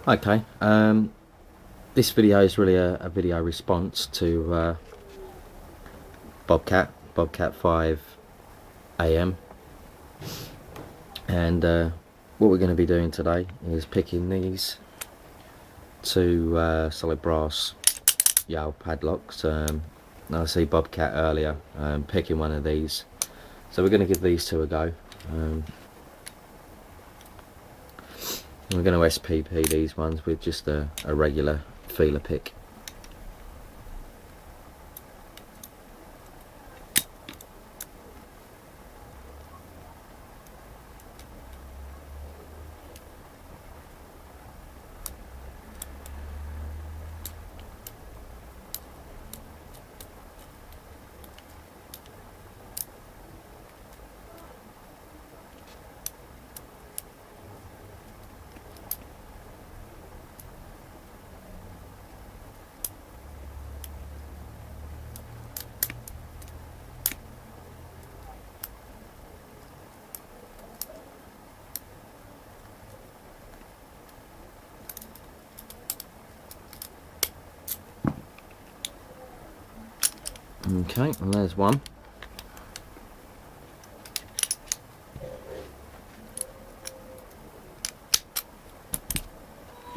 Okay, this video is really a video response to Bobcat 5 AM, and what we're going to be doing today is picking these two solid brass Yale padlocks. I see Bobcat earlier picking one of these, so we're going to give these two a go. We're going to SPP these ones with just a regular feeler pick. Okay, and there's one.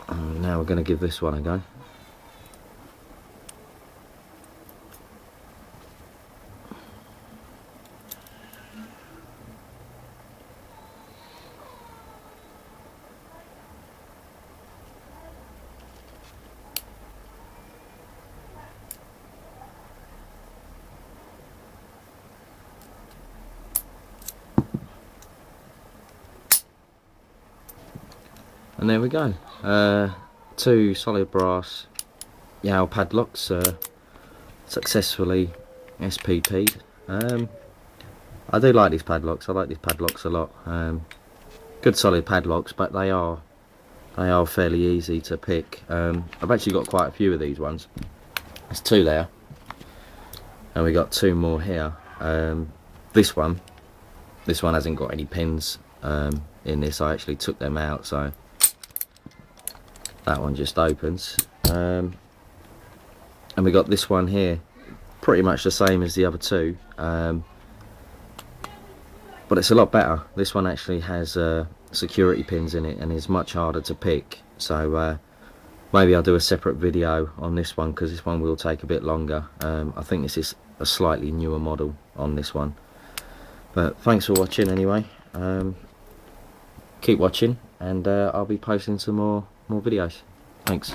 And now we're going to give this one a go. And there we go, two solid brass Yale padlocks successfully SPP'd. I do like these padlocks. I like these padlocks a lot. Good solid padlocks, but they are fairly easy to pick. I've actually got quite a few of these ones. There's two there, and we got two more here. This one hasn't got any pins in this. I actually took them out, so that one just opens. And we got this one here, pretty much the same as the other two, but it's a lot better. This one actually has security pins in it and is much harder to pick, so maybe I'll do a separate video on this one, because this one will take a bit longer. I think this is a slightly newer model on this one. But thanks for watching anyway. Keep watching, and I'll be posting some more videos. Thanks.